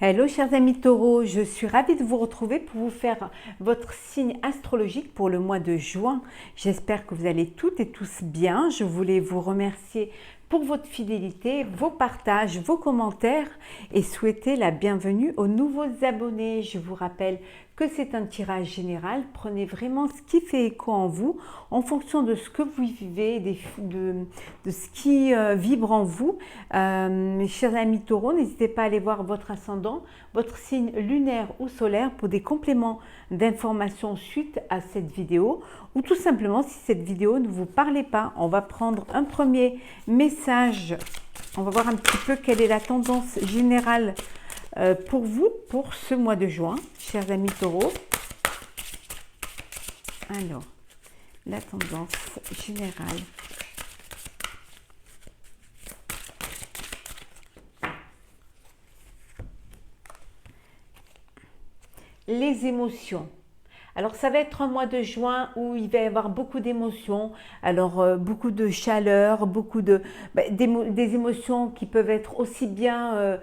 Hello chers amis taureaux, je suis ravie de vous retrouver pour vous faire votre signe astrologique pour le mois de juin. J'espère que vous allez toutes et tous bien. Je voulais vous remercier pour votre fidélité, vos partages, vos commentaires et souhaiter la bienvenue aux nouveaux abonnés. Je vous rappelle que c'est un tirage général. Prenez vraiment ce qui fait écho en vous en fonction de ce que vous vivez, de ce qui vibre en vous. Mes chers amis taureaux, n'hésitez pas à aller voir votre ascendant, votre signe lunaire ou solaire pour des compléments d'informations suite à cette vidéo, ou tout simplement si cette vidéo ne vous parlait pas, on va prendre un premier message. On va voir un petit peu quelle est la tendance générale pour vous pour ce mois de juin, chers amis taureaux. Alors, la tendance générale. Les émotions. Alors ça va être un mois de juin où il va y avoir beaucoup d'émotions, alors beaucoup de chaleur, des émotions qui peuvent être aussi bien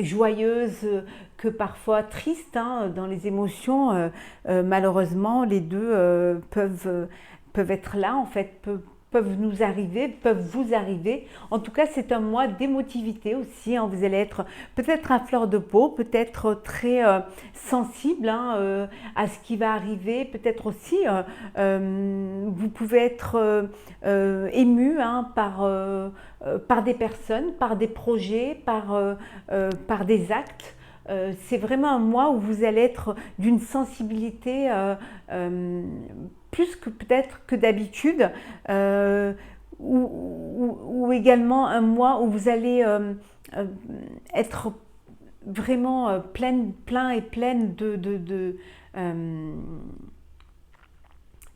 joyeuses que parfois tristes, hein. Dans les émotions, malheureusement les deux peuvent être là en fait, peuvent nous arriver, peuvent vous arriver. En tout cas, c'est un mois d'émotivité aussi, hein. Vous allez être peut-être à fleur de peau, peut-être très sensible, hein, à ce qui va arriver. Peut-être aussi, vous pouvez être ému, hein, par des personnes, par des projets, par des actes. C'est vraiment un mois où vous allez être d'une sensibilité plus que peut-être que d'habitude, ou également un mois où vous allez être vraiment plein et pleine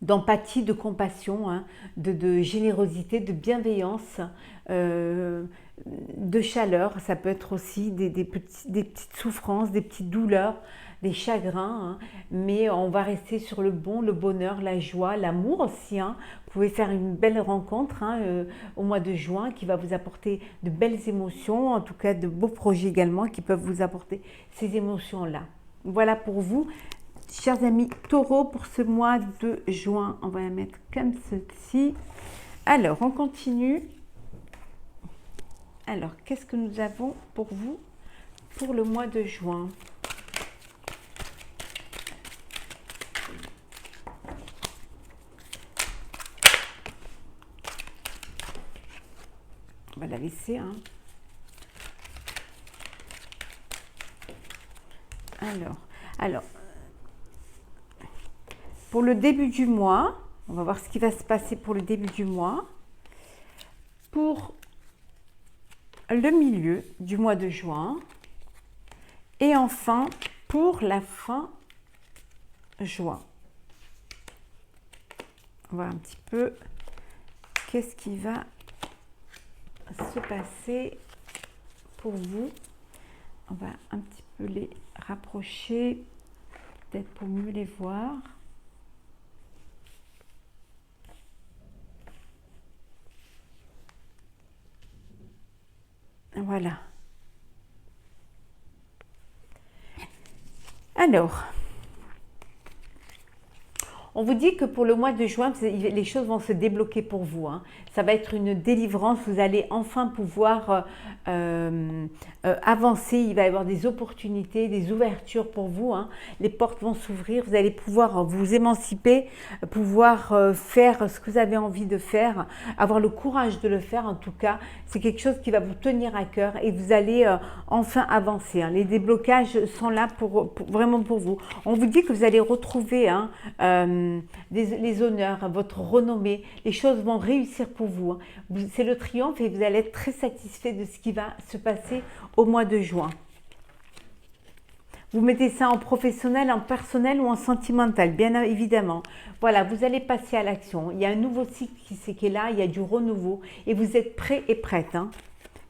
d'empathie, de compassion, hein, de générosité, de bienveillance, de chaleur. Ça peut être aussi des petites souffrances, des petites douleurs, des chagrins, hein, mais on va rester sur le bon, le bonheur, la joie, l'amour aussi, hein. Vous pouvez faire une belle rencontre, hein, au mois de juin qui va vous apporter de belles émotions, en tout cas de beaux projets également qui peuvent vous apporter ces émotions-là. Voilà pour vous, chers amis taureaux, pour ce mois de juin. On va la mettre comme ceci. Alors, on continue. Alors, qu'est-ce que nous avons pour vous pour le mois de juin ? On va la laisser, hein. Alors, pour le début du mois, on va voir ce qui va se passer pour le début du mois. Pour le milieu du mois de juin. Et enfin, pour la fin juin. On va voir un petit peu qu'est-ce qui va se passer pour vous. On va un petit peu les rapprocher, peut-être pour mieux les voir. Voilà. Alors, on vous dit que pour le mois de juin, les choses vont se débloquer pour vous, hein. Ça va être une délivrance, vous allez enfin pouvoir avancer, il va y avoir des opportunités, des ouvertures pour vous, hein. Les portes vont s'ouvrir, vous allez pouvoir vous émanciper, pouvoir faire ce que vous avez envie de faire, avoir le courage de le faire en tout cas. C'est quelque chose qui va vous tenir à cœur et vous allez enfin avancer, hein. Les déblocages sont là vraiment pour vous. On vous dit que vous allez retrouver, hein, les honneurs, votre renommée, les choses vont réussir pour vous, hein. C'est le triomphe et vous allez être très satisfait de ce qui va se passer au mois de juin. Vous mettez ça en professionnel, en personnel ou en sentimental, bien évidemment. Voilà, vous allez passer à l'action. Il y a un nouveau cycle qui est là, il y a du renouveau et vous êtes prêts et prêtes, hein.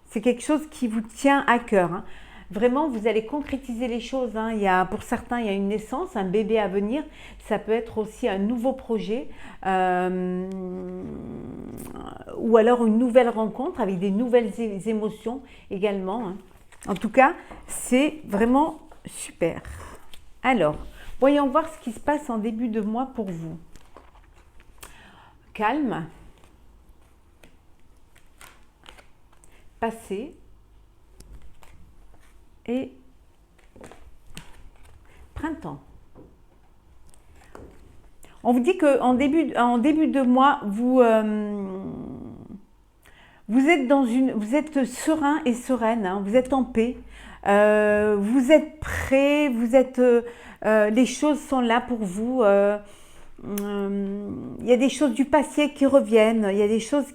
C'est quelque chose qui vous tient à cœur, hein. Vraiment, vous allez concrétiser les choses, hein. Pour certains, il y a une naissance, un bébé à venir. Ça peut être aussi un nouveau projet ou alors une nouvelle rencontre avec des nouvelles émotions également, hein. En tout cas, c'est vraiment super. Alors, voyons voir ce qui se passe en début de mois pour vous. Calme, passé et printemps. On vous dit qu'en début de mois, vous êtes serein et sereine, hein, vous êtes en paix, vous êtes prêt, les choses sont là pour vous. Il y a des choses du passé qui reviennent, il y a des choses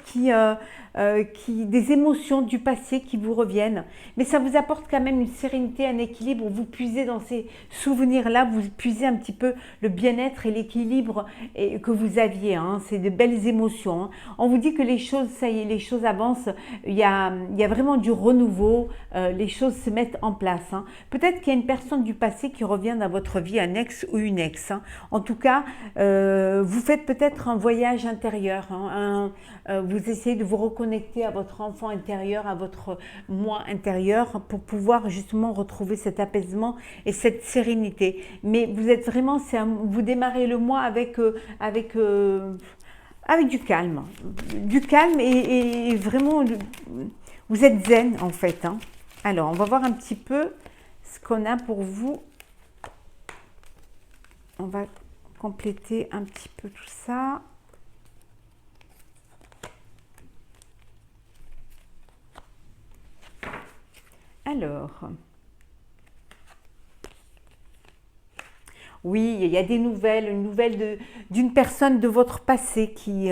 des émotions du passé qui vous reviennent, mais ça vous apporte quand même une sérénité, un équilibre. Vous puisez dans ces souvenirs-là, vous puisez un petit peu le bien-être et l'équilibre que vous aviez, hein. C'est de belles émotions, hein. On vous dit que les choses, ça y est, les choses avancent, il y a vraiment du renouveau, les choses se mettent en place, hein. Peut-être qu'il y a une personne du passé qui revient dans votre vie, un ex ou une ex, hein. En tout cas, vous faites peut-être un voyage intérieur, hein, vous essayez de vous reconnecter à votre enfant intérieur, à votre moi intérieur pour pouvoir justement retrouver cet apaisement et cette sérénité. Mais vous êtes vraiment, vous démarrez le mois avec du calme. Du calme et vraiment, vous êtes zen en fait, hein. Alors, on va voir un petit peu ce qu'on a pour vous. On va compléter un petit peu tout ça. Alors, oui, il y a des nouvelles, une nouvelle d'une personne de votre passé qui,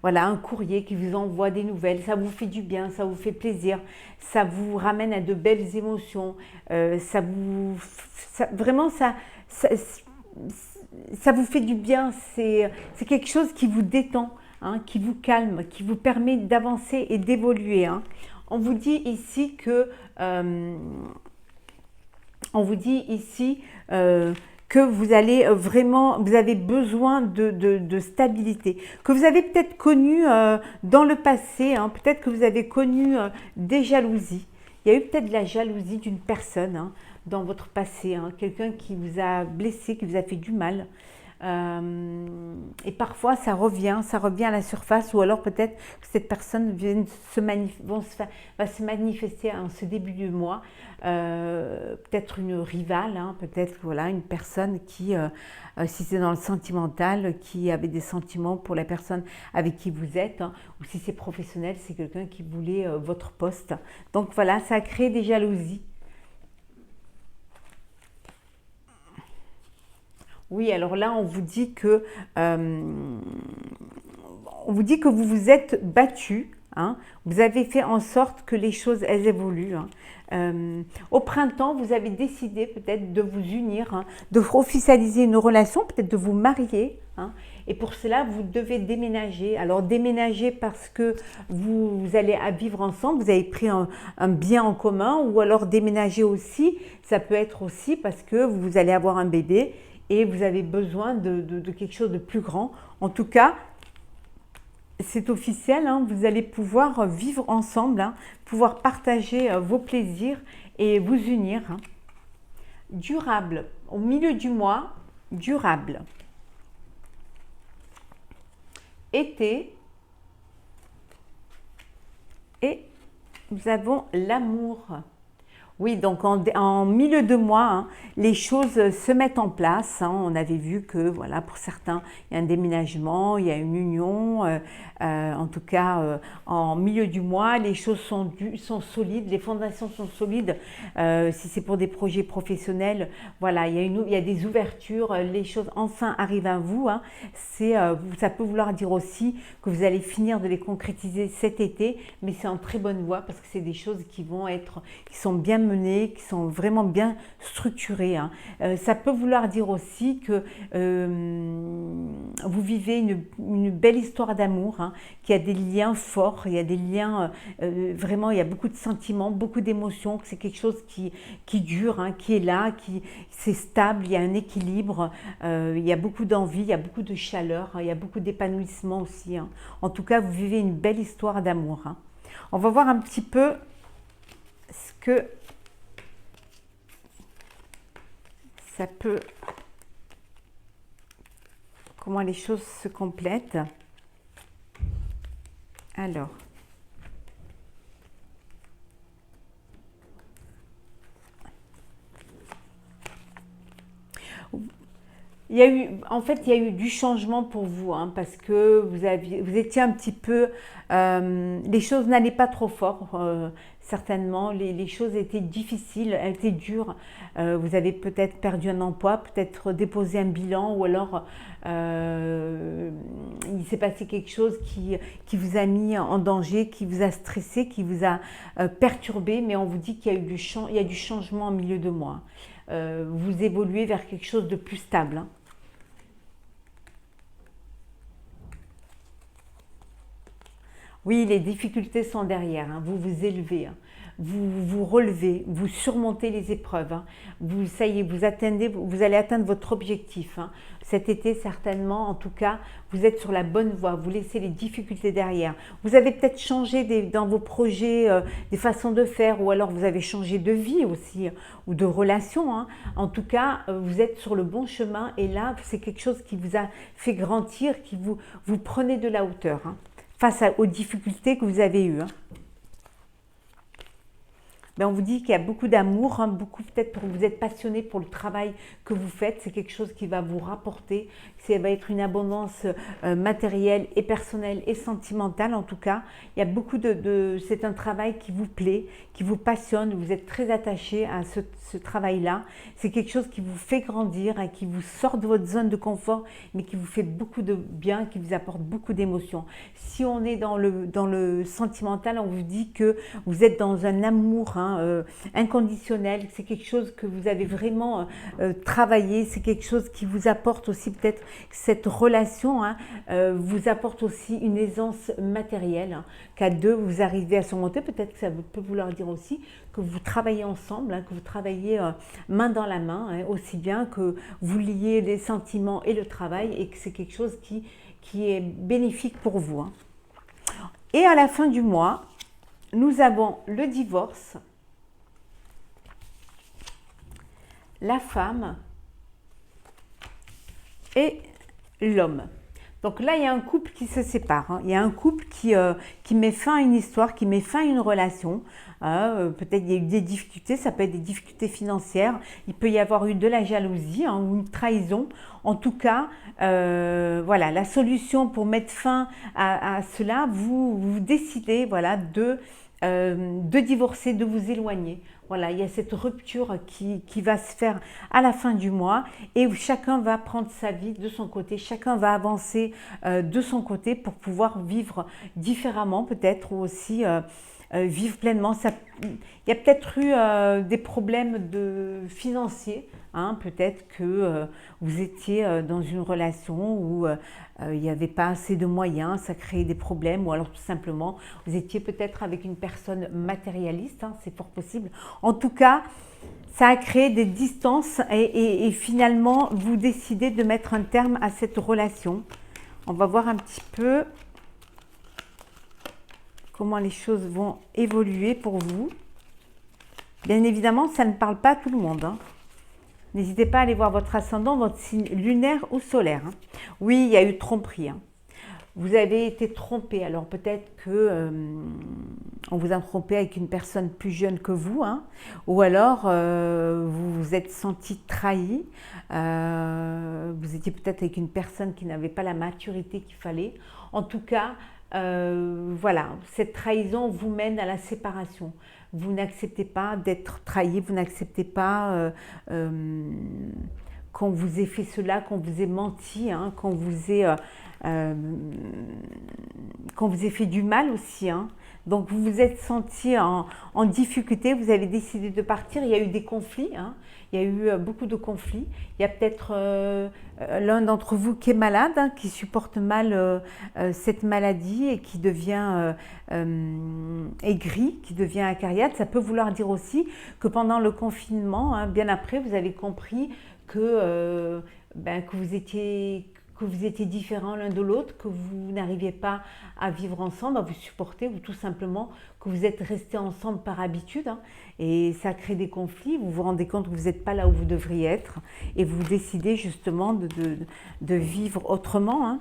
voilà, un courrier qui vous envoie des nouvelles. Ça vous fait du bien, ça vous fait plaisir, ça vous ramène à de belles émotions. Vraiment, ça vous fait du bien. C'est quelque chose qui vous détend, hein, qui vous calme, qui vous permet d'avancer et d'évoluer, hein. On vous dit ici que que vous allez vraiment, vous avez besoin de stabilité, que vous avez peut-être connu dans le passé, hein, peut-être que vous avez connu des jalousies. Il y a eu peut-être de la jalousie d'une personne, hein, dans votre passé, hein, quelqu'un qui vous a blessé, qui vous a fait du mal. Et parfois ça revient à la surface, ou alors peut-être que cette personne va se manifester en ce début du mois, peut-être une rivale, hein, peut-être voilà, une personne qui, si c'est dans le sentimental, qui avait des sentiments pour la personne avec qui vous êtes, hein, ou si c'est professionnel, c'est quelqu'un qui voulait votre poste. Donc voilà, ça a créé des jalousies. Oui, alors là, on vous dit que vous vous êtes battu, hein, vous avez fait en sorte que les choses, elles évoluent, hein. Au printemps, vous avez décidé peut-être de vous unir, hein, de officialiser une relation, peut-être de vous marier, hein, et pour cela, vous devez déménager. Alors déménager parce que vous allez vivre ensemble, vous avez pris un bien en commun, ou alors déménager aussi, ça peut être aussi parce que vous allez avoir un bébé et vous avez besoin de quelque chose de plus grand. En tout cas, c'est officiel, hein, vous allez pouvoir vivre ensemble, hein, pouvoir partager vos plaisirs et vous unir, hein. Durable, au milieu du mois, durable. Été, et nous avons l'amour. Oui, donc en milieu de mois, hein, les choses se mettent en place, hein. On avait vu que, voilà, pour certains, il y a un déménagement, il y a une union. En tout cas, en milieu du mois, les choses sont solides, les fondations sont solides. Si c'est pour des projets professionnels, voilà, il y a des ouvertures, les choses enfin arrivent à vous, hein. Ça peut vouloir dire aussi que vous allez finir de les concrétiser cet été, mais c'est en très bonne voie parce que c'est des choses qui sont bien menées, qui sont vraiment bien structurées, hein. Ça peut vouloir dire aussi que vous vivez une belle histoire d'amour, hein, qu'il y a des liens forts, il y a des liens, vraiment, il y a beaucoup de sentiments, beaucoup d'émotions, que c'est quelque chose qui dure, hein, qui est là, c'est stable, il y a un équilibre, il y a beaucoup d'envie, il y a beaucoup de chaleur, hein, il y a beaucoup d'épanouissement aussi, hein. En tout cas, vous vivez une belle histoire d'amour, hein. On va voir un petit peu ce que ça peut, comment les choses se complètent. Alors, en fait, il y a eu du changement pour vous, hein, parce que vous étiez un petit peu, les choses n'allaient pas trop fort, certainement, les choses étaient difficiles, elles étaient dures. Vous avez peut-être perdu un emploi, peut-être déposé un bilan, ou alors il s'est passé quelque chose qui vous a mis en danger, qui vous a stressé, qui vous a perturbé, mais on vous dit qu'il y a il y a du changement en milieu de mois. Vous évoluez vers quelque chose de plus stable, hein. Oui, les difficultés sont derrière, hein. Vous vous élevez, hein. Vous vous relevez, vous surmontez les épreuves, hein. Ça y est, vous allez atteindre votre objectif, hein. Cet été, certainement, en tout cas, vous êtes sur la bonne voie. Vous laissez les difficultés derrière. Vous avez peut-être changé dans vos projets, des façons de faire, ou alors vous avez changé de vie aussi, ou de relation, hein. En tout cas, vous êtes sur le bon chemin, et là, c'est quelque chose qui vous a fait grandir, vous prenez de la hauteur, hein, face aux difficultés que vous avez eues, hein. Ben, on vous dit qu'il y a beaucoup d'amour, hein, beaucoup peut-être vous êtes passionné pour le travail que vous faites, c'est quelque chose qui va vous rapporter, ça va être une abondance matérielle et personnelle et sentimentale en tout cas. Il y a beaucoup c'est un travail qui vous plaît, qui vous passionne, vous êtes très attaché à ce travail-là. C'est quelque chose qui vous fait grandir, hein, qui vous sort de votre zone de confort, mais qui vous fait beaucoup de bien, qui vous apporte beaucoup d'émotions. Si on est dans le sentimental, on vous dit que vous êtes dans un amour, hein, inconditionnel, c'est quelque chose que vous avez vraiment travaillé, c'est quelque chose qui vous apporte aussi peut-être cette relation, hein, vous apporte aussi une aisance matérielle, hein, qu'à deux vous arrivez à surmonter. Peut-être que ça peut vouloir dire aussi que vous travaillez ensemble, hein, que vous travaillez main dans la main, hein, aussi bien que vous liez les sentiments et le travail, et que c'est quelque chose qui est bénéfique pour vous, hein. Et à la fin du mois, nous avons le divorce, la femme et l'homme. Donc là, il y a un couple qui se sépare, hein. Il y a un couple qui met fin à une histoire, qui met fin à une relation. Peut-être il y a eu des difficultés, ça peut être des difficultés financières, il peut y avoir eu de la jalousie, hein, ou une trahison. En tout cas, voilà, la solution pour mettre fin à cela, vous décidez, voilà, de divorcer, de vous éloigner. Voilà, il y a cette rupture qui va se faire à la fin du mois, et où chacun va prendre sa vie de son côté, chacun va avancer de son côté pour pouvoir vivre différemment peut-être, ou aussi vivre pleinement. Il y a peut-être eu des problèmes financiers, hein, peut-être que vous étiez dans une relation où il n'y avait pas assez de moyens, ça créait des problèmes, ou alors tout simplement vous étiez peut-être avec une personne matérialiste, hein, c'est fort possible. En tout cas, ça a créé des distances, et finalement vous décidez de mettre un terme à cette relation. On va voir un petit peu comment les choses vont évoluer pour vous. Bien évidemment, ça ne parle pas à tout le monde, hein. N'hésitez pas à aller voir votre ascendant, votre signe lunaire ou solaire, hein. Oui, il y a eu tromperie, hein. Vous avez été trompé. Alors peut-être que on vous a trompé avec une personne plus jeune que vous, hein, ou alors vous vous êtes senti trahi. Vous étiez peut-être avec une personne qui n'avait pas la maturité qu'il fallait. En tout cas, voilà, cette trahison vous mène à la séparation. Vous n'acceptez pas d'être trahi, vous n'acceptez pas qu'on vous ait fait cela, qu'on vous ait menti, hein, qu'on vous ait fait du mal aussi, hein. Donc vous vous êtes senti en difficulté, vous avez décidé de partir. Il y a eu des conflits, hein. Il y a eu beaucoup de conflits. Il y a peut-être l'un d'entre vous qui est malade, hein, qui supporte mal cette maladie et qui devient aigri, qui devient acariâtre. Ça peut vouloir dire aussi que pendant le confinement, hein, bien après, vous avez compris que que vous étiez différents l'un de l'autre, que vous n'arriviez pas à vivre ensemble, à vous supporter, ou tout simplement que vous êtes restés ensemble par habitude, hein, et ça crée des conflits, vous vous rendez compte que vous n'êtes pas là où vous devriez être, et vous décidez justement de vivre autrement, hein.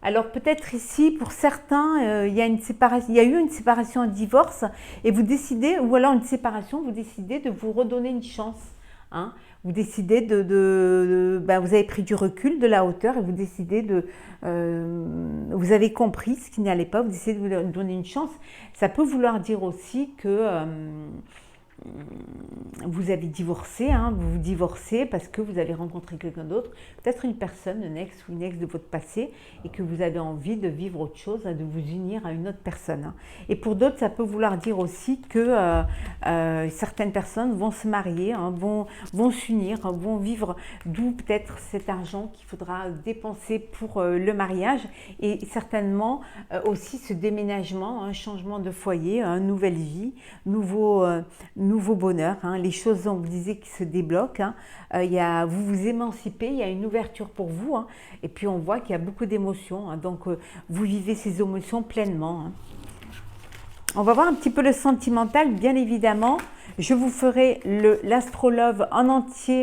Alors peut-être ici, pour certains, il y a eu une séparation, un divorce, et vous décidez, ou alors une séparation, vous décidez de vous redonner une chance, hein. Vous décidez vous avez pris du recul, de la hauteur, et vous décidez vous avez compris ce qui n'allait pas, vous décidez de vous donner une chance. Ça peut vouloir dire aussi que vous avez divorcé, hein, vous vous divorcez parce que vous avez rencontré quelqu'un d'autre, peut-être une personne, un ex ou une ex de votre passé, et que vous avez envie de vivre autre chose, hein, de vous unir à une autre personne, hein. Et pour d'autres, ça peut vouloir dire aussi que certaines personnes vont se marier, hein, vont s'unir, hein, vont vivre, d'où peut-être cet argent qu'il faudra dépenser pour le mariage, et certainement aussi ce déménagement, un changement de foyer, une nouvelle vie, nouveau bonheur, hein, les choses, on vous disait, qui se débloquent, hein. Vous vous émancipez, il y a une ouverture pour vous, hein, et puis on voit qu'il y a beaucoup d'émotions, hein, donc vous vivez ces émotions pleinement, hein. On va voir un petit peu le sentimental, bien évidemment. Je vous ferai l'astrolove en entier,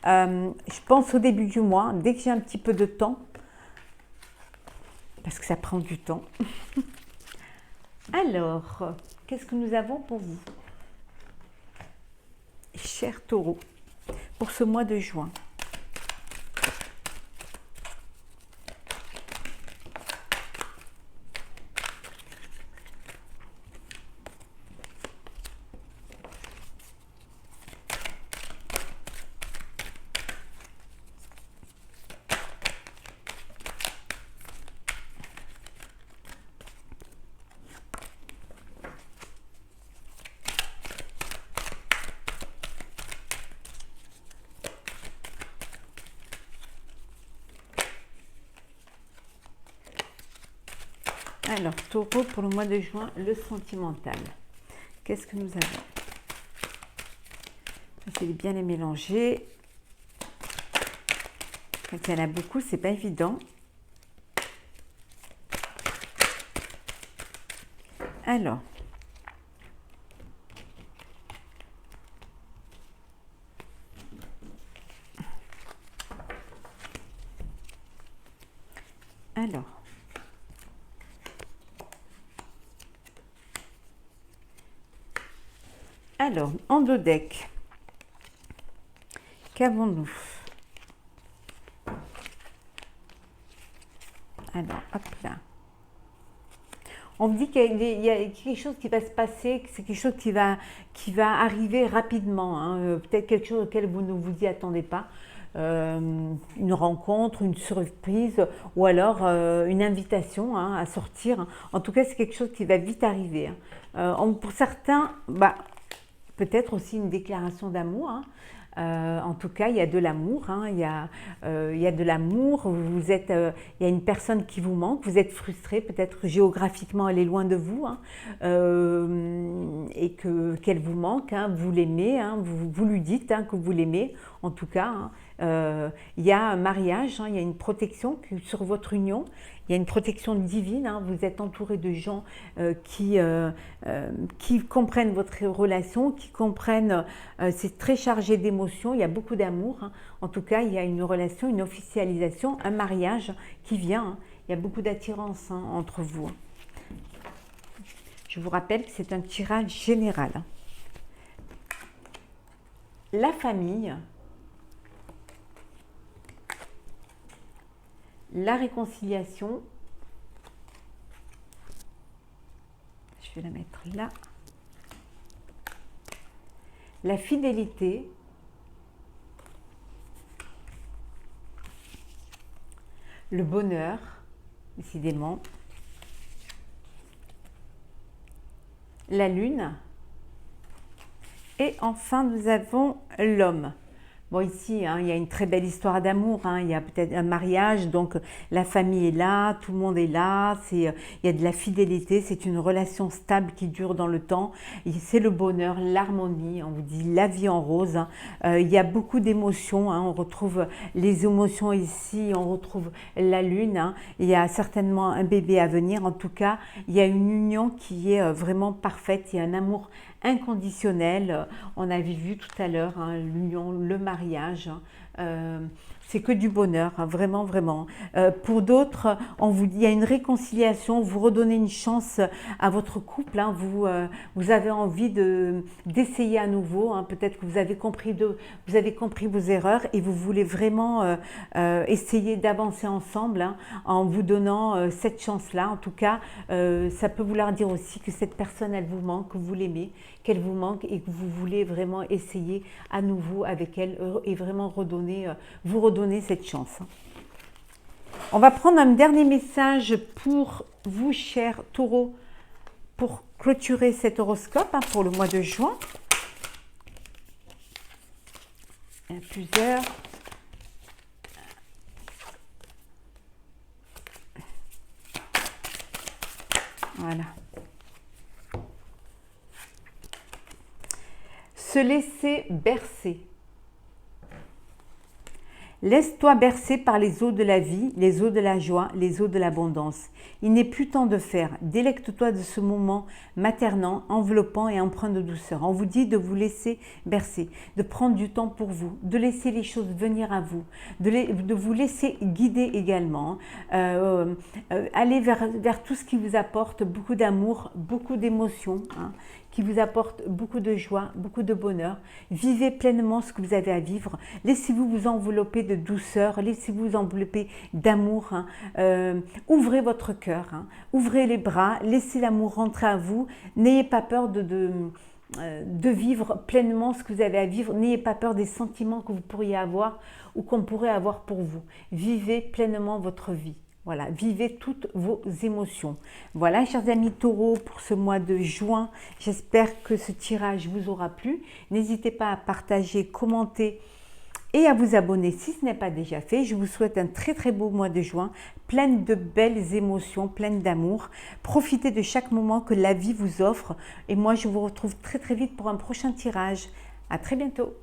je pense au début du mois, dès que j'ai un petit peu de temps, parce que ça prend du temps. Alors, qu'est-ce que nous avons pour vous, cher Taureau, pour ce mois de juin? Alors, Taureau, pour le mois de juin, le sentimental. Qu'est-ce que nous avons? Essayez bien les mélanger. Quand il y en a beaucoup, c'est pas évident. Alors, Alors, en deux decks, qu'avons-nous? Alors, hop là. On me dit qu'il y a quelque chose qui va se passer, que c'est quelque chose qui va arriver rapidement, hein. Peut-être quelque chose auquel vous ne vous y attendez pas. Une rencontre, une surprise, ou alors une invitation, hein, à sortir. En tout cas, c'est quelque chose qui va vite arriver, hein. Pour certains, peut-être aussi une déclaration d'amour, hein. En tout cas, il y a de l'amour, hein, il y a de l'amour, il y a une personne qui vous manque, vous êtes frustré, peut-être géographiquement elle est loin de vous, hein, et qu'elle vous manque, hein, vous l'aimez, hein, vous lui dites, hein, que vous l'aimez, en tout cas, hein. Il y a un mariage, hein, il y a une protection sur votre union, il y a une protection divine, hein, vous êtes entouré de gens qui comprennent votre relation, qui comprennent, c'est très chargé d'émotions, il y a beaucoup d'amour, hein. En tout cas, il y a une relation, une officialisation, un mariage qui vient, hein. Il y a beaucoup d'attirance, hein, entre vous, hein. Je vous rappelle que c'est un tirage général, hein. La famille, la réconciliation, je vais la mettre là, la fidélité, le bonheur, décidément, la lune, et enfin nous avons l'homme. Bon, ici, hein, il y a une très belle histoire d'amour, hein, il y a peut-être un mariage, donc la famille est là, tout le monde est là, il y a de la fidélité, c'est une relation stable qui dure dans le temps, c'est le bonheur, l'harmonie, on vous dit la vie en rose, hein. Il y a beaucoup d'émotions, hein, on retrouve les émotions ici, on retrouve la lune, hein, il y a certainement un bébé à venir, en tout cas, il y a une union qui est vraiment parfaite, il y a un amour inconditionnel. On avait vu tout à l'heure hein, l'union, le mariage. Hein, c'est que du bonheur, hein, vraiment, vraiment. Pour d'autres, on vous dit, il y a une réconciliation, vous redonnez une chance à votre couple, hein, vous avez envie d'essayer à nouveau, hein, peut-être que vous avez compris vos erreurs et vous voulez vraiment essayer d'avancer ensemble hein, en vous donnant cette chance-là. En tout cas, ça peut vouloir dire aussi que cette personne, elle vous manque, que vous l'aimez, qu'elle vous manque et que vous voulez vraiment essayer à nouveau avec elle et vraiment vous redonner cette chance. On va prendre un dernier message pour vous, chers taureaux, pour clôturer cet horoscope hein, pour le mois de juin. Il y en a plusieurs. Voilà. Se laisser bercer. Laisse-toi bercer par les eaux de la vie, les eaux de la joie, les eaux de l'abondance. Il n'est plus temps de faire. Délecte-toi de ce moment maternant, enveloppant et empreint de douceur. On vous dit de vous laisser bercer, de prendre du temps pour vous, de laisser les choses venir à vous, de vous laisser guider également. Allez vers tout ce qui vous apporte beaucoup d'amour, beaucoup d'émotions, hein, qui vous apporte beaucoup de joie, beaucoup de bonheur. Vivez pleinement ce que vous avez à vivre. Laissez-vous vous envelopper de douceur, laissez-vous envelopper d'amour. Hein. Ouvrez votre cœur, hein. Ouvrez les bras, laissez l'amour rentrer à vous. N'ayez pas peur de vivre pleinement ce que vous avez à vivre. N'ayez pas peur des sentiments que vous pourriez avoir ou qu'on pourrait avoir pour vous. Vivez pleinement votre vie. Voilà, vivez toutes vos émotions. Voilà, chers amis taureaux, pour ce mois de juin, j'espère que ce tirage vous aura plu. N'hésitez pas à partager, commenter et à vous abonner si ce n'est pas déjà fait. Je vous souhaite un très très beau mois de juin, plein de belles émotions, plein d'amour. Profitez de chaque moment que la vie vous offre. Et moi, je vous retrouve très très vite pour un prochain tirage. À très bientôt.